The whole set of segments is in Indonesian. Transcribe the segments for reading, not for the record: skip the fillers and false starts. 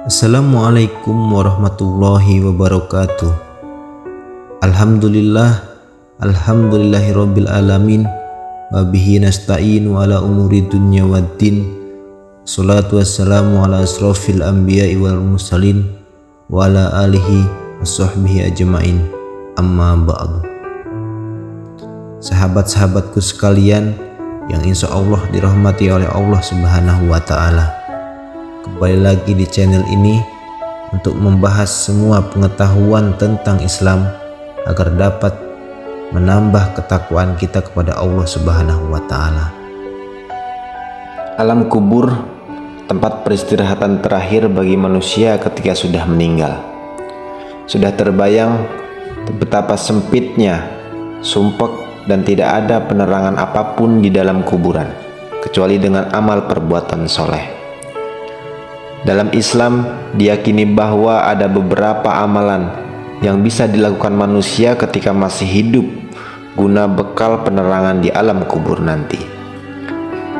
Assalamualaikum warahmatullahi wabarakatuh. Alhamdulillahirabbil alamin wa bihi nasta'inu ala umuri dunya waddin. Shalatu wassalamu ala asrofil anbiya'i wal mursalin wa ala alihi washabbihi ajmain. Amma ba'du. Sahabat-sahabatku sekalian yang insya Allah dirahmati oleh Allah Subhanahu wa ta'ala, kembali lagi di channel ini untuk membahas semua pengetahuan tentang Islam agar dapat menambah ketakwaan kita kepada Allah Subhanahu wa ta'ala. Alam kubur, tempat peristirahatan terakhir bagi manusia ketika sudah meninggal. Sudah terbayang betapa sempitnya, sumpek, dan tidak ada penerangan apapun di dalam kuburan kecuali dengan amal perbuatan soleh. Dalam Islam diyakini bahwa ada beberapa amalan yang bisa dilakukan manusia ketika masih hidup guna bekal penerangan di alam kubur nanti.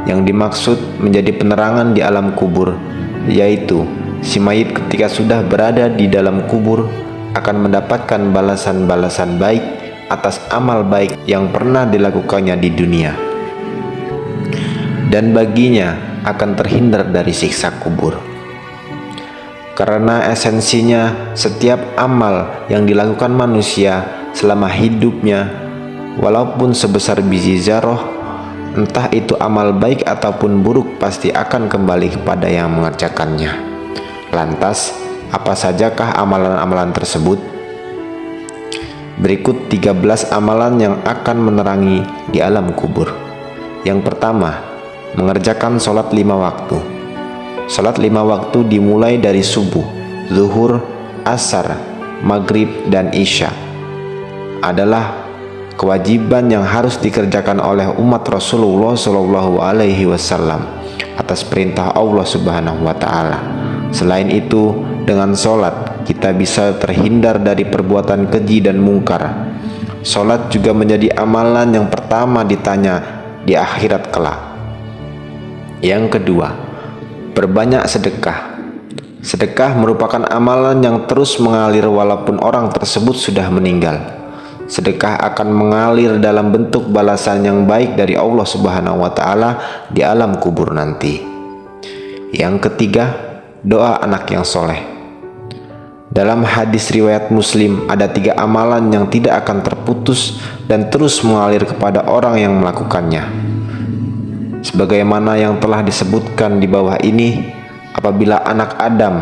Yang dimaksud menjadi penerangan di alam kubur yaitu si mayit ketika sudah berada di dalam kubur akan mendapatkan balasan-balasan baik atas amal baik yang pernah dilakukannya di dunia, dan baginya akan terhindar dari siksa kubur. Karena esensinya setiap amal yang dilakukan manusia selama hidupnya, walaupun sebesar biji zarah, entah itu amal baik ataupun buruk, pasti akan kembali kepada yang mengerjakannya. Lantas, apa sajakah amalan-amalan tersebut? Berikut 13 amalan yang akan menerangi di alam kubur. Yang pertama, mengerjakan sholat 5 waktu. Sholat 5 waktu dimulai dari subuh, zuhur, asar, maghrib, dan isya. Adalah kewajiban yang harus dikerjakan oleh umat Rasulullah SAW atas perintah Allah Subhanahu wa ta'ala. Selain itu, dengan sholat kita bisa terhindar dari perbuatan keji dan mungkar. Sholat juga menjadi amalan yang pertama ditanya di akhirat kelak. Yang kedua, berbanyak sedekah. Sedekah merupakan amalan yang terus mengalir walaupun orang tersebut sudah meninggal. Sedekah akan mengalir dalam bentuk balasan yang baik dari Allah Subhanahu wa ta'ala di alam kubur nanti. Yang ketiga, doa anak yang soleh. Dalam hadis riwayat Muslim ada 3 amalan yang tidak akan terputus dan terus mengalir kepada orang yang melakukannya. Sebagaimana yang telah disebutkan di bawah ini, apabila anak Adam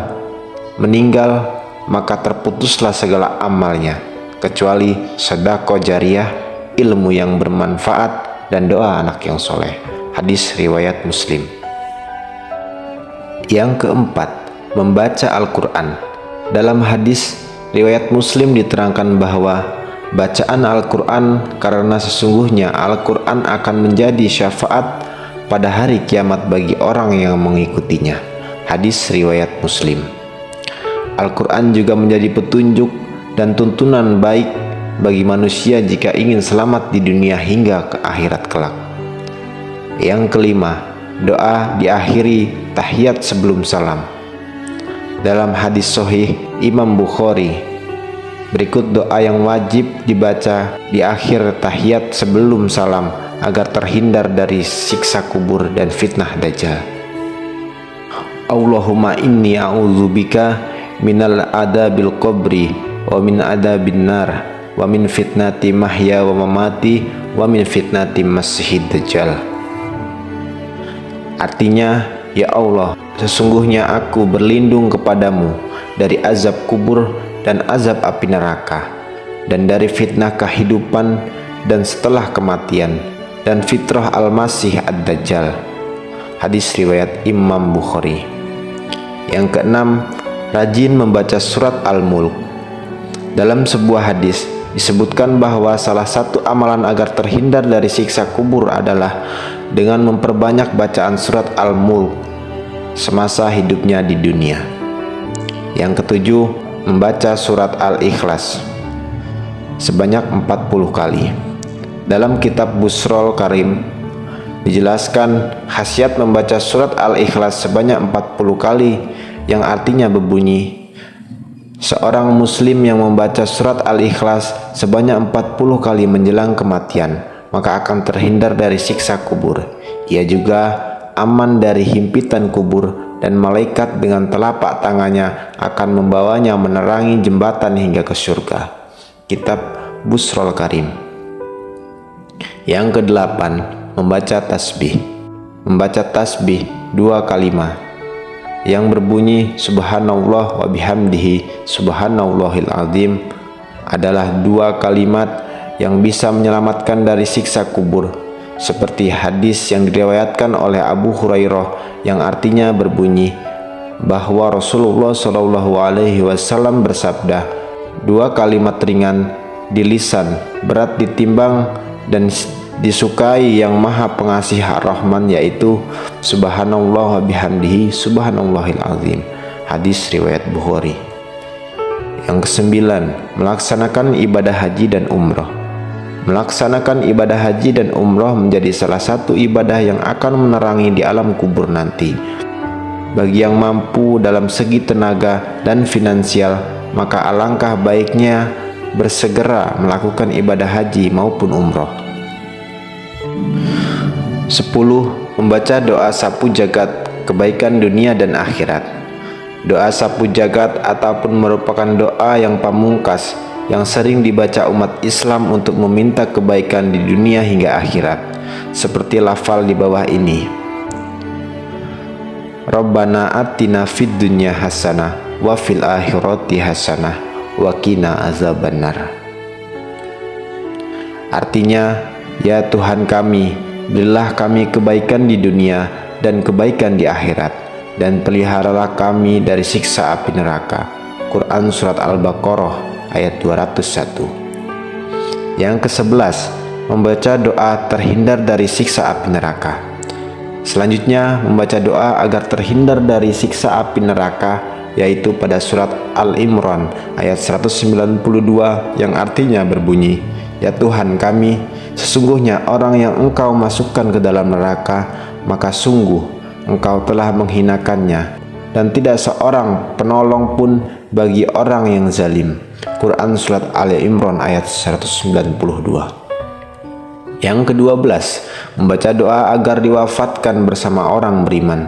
meninggal maka terputuslah segala amalnya kecuali sedekah jariyah, ilmu yang bermanfaat, dan doa anak yang soleh. Hadis riwayat Muslim. Yang keempat, membaca Al-Quran. Dalam hadis riwayat Muslim diterangkan bahwa bacaan Al-Quran karena sesungguhnya Al-Quran akan menjadi syafaat pada hari kiamat bagi orang yang mengikutinya. Hadis riwayat Muslim. Al-Quran juga menjadi petunjuk dan tuntunan baik bagi manusia jika ingin selamat di dunia hingga ke akhirat kelak. Yang kelima, doa diakhiri tahiyat sebelum salam. Dalam hadis sahih Imam Bukhari, berikut doa yang wajib dibaca di akhir tahiyat sebelum salam agar terhindar dari siksa kubur dan fitnah dajjal. Allahumma inni a'udzubika minal adabil qabri wa min adabin nar wa min fitnati mahya wa mamati wa min fitnati masihid dajjal. Artinya, ya Allah, sesungguhnya aku berlindung kepadamu dari azab kubur dan azab api neraka, dan dari fitnah kehidupan dan setelah kematian, dan fitrah al-masih ad-dajjal. Hadis riwayat Imam Bukhari. Yang keenam, rajin membaca surat Al-Mulk. Dalam sebuah hadis disebutkan bahwa salah satu amalan agar terhindar dari siksa kubur adalah dengan memperbanyak bacaan surat Al-Mulk semasa hidupnya di dunia. Yang ketujuh, membaca surat Al-Ikhlas sebanyak 40 kali. Dalam kitab Busrol Karim dijelaskan khasiat membaca surat Al-Ikhlas sebanyak 40 kali yang artinya berbunyi, seorang muslim yang membaca surat Al-Ikhlas sebanyak 40 kali menjelang kematian, maka akan terhindar dari siksa kubur. Ia juga aman dari himpitan kubur, dan malaikat dengan telapak tangannya akan membawanya menerangi jembatan hingga ke surga. Kitab Busrul Karim. Yang kedelapan, membaca tasbih. Membaca tasbih 2 kalimat yang berbunyi subhanallah wa bihamdihi subhanallahil azim adalah 2 kalimat yang bisa menyelamatkan dari siksa kubur, seperti hadis yang diriwayatkan oleh Abu Hurairah yang artinya berbunyi bahwa Rasulullah SAW bersabda, 2 kalimat ringan di lisan, berat ditimbang dan disukai yang Maha Pengasih Ar-Rahman, yaitu subhanallah wa bihamdihi subhanallahil azim. Hadis riwayat Bukhari. Yang kesembilan, melaksanakan ibadah haji dan umrah. Melaksanakan ibadah haji dan umrah menjadi salah satu ibadah yang akan menerangi di alam kubur nanti. Bagi yang mampu dalam segi tenaga dan finansial, maka alangkah baiknya bersegera melakukan ibadah haji maupun umrah. 10. Membaca doa sapu jagat kebaikan dunia dan akhirat. Doa sapu jagat ataupun merupakan doa yang pamungkas yang sering dibaca umat Islam untuk meminta kebaikan di dunia hingga akhirat, seperti lafal di bawah ini. Rabbana atina fid dunya hasanah wa fil akhirati hasanah wa qina azabannar. Artinya, ya Tuhan kami, berilah kami kebaikan di dunia dan kebaikan di akhirat, dan peliharalah kami dari siksa api neraka. Quran Surat Al-Baqarah ayat 201. Yang ke-11, membaca doa terhindar dari siksa api neraka. Selanjutnya, membaca doa agar terhindar dari siksa api neraka, yaitu pada surat Al-Imran ayat 192 yang artinya berbunyi, ya Tuhan kami, sesungguhnya orang yang Engkau masukkan ke dalam neraka, maka sungguh Engkau telah menghinakannya, dan tidak seorang penolong pun bagi orang yang zalim. Quran Surat Ali Imran ayat 192. Yang ke-12, membaca doa agar diwafatkan bersama orang beriman.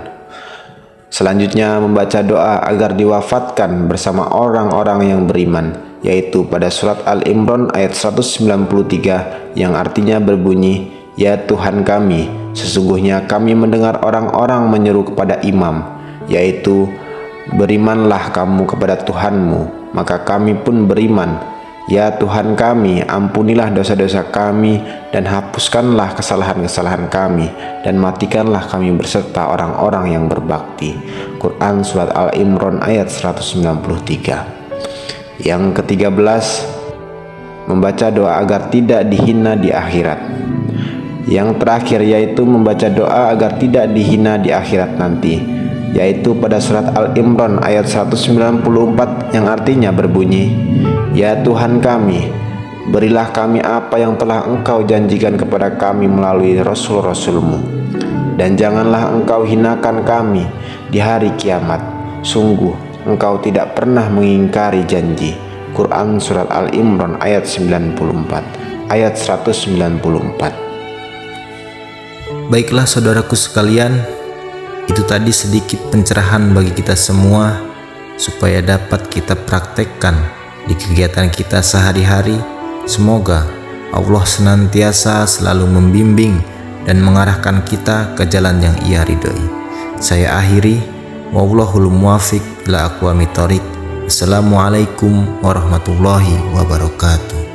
Selanjutnya, membaca doa agar diwafatkan bersama orang-orang yang beriman, yaitu pada surat Al-Imran ayat 193 yang artinya berbunyi, ya Tuhan kami, sesungguhnya kami mendengar orang-orang menyeru kepada imam, yaitu berimanlah kamu kepada Tuhanmu, maka kami pun beriman. Ya Tuhan kami, ampunilah dosa-dosa kami dan hapuskanlah kesalahan-kesalahan kami, dan matikanlah kami berserta orang-orang yang berbakti. Quran Surat Al-Imran ayat 193. Yang ke-13, membaca doa agar tidak dihina di akhirat. Yang terakhir yaitu membaca doa agar tidak dihina di akhirat nanti, yaitu pada surat Al-Imran ayat 194 yang artinya berbunyi, ya Tuhan kami, berilah kami apa yang telah Engkau janjikan kepada kami melalui Rasul-Rasul-Mu, dan janganlah Engkau hinakan kami di hari kiamat. Sungguh Engkau tidak pernah mengingkari janji. Quran Surat Al-Imran ayat 94, ayat 194. Baiklah saudaraku sekalian, itu tadi sedikit pencerahan bagi kita semua supaya dapat kita praktekkan di kegiatan kita sehari-hari. Semoga Allah senantiasa selalu membimbing dan mengarahkan kita ke jalan yang Ia ridhoi. Saya akhiri, wallahul muwaffiq ila aqwamit thoriq. Assalamualaikum warahmatullahi wabarakatuh.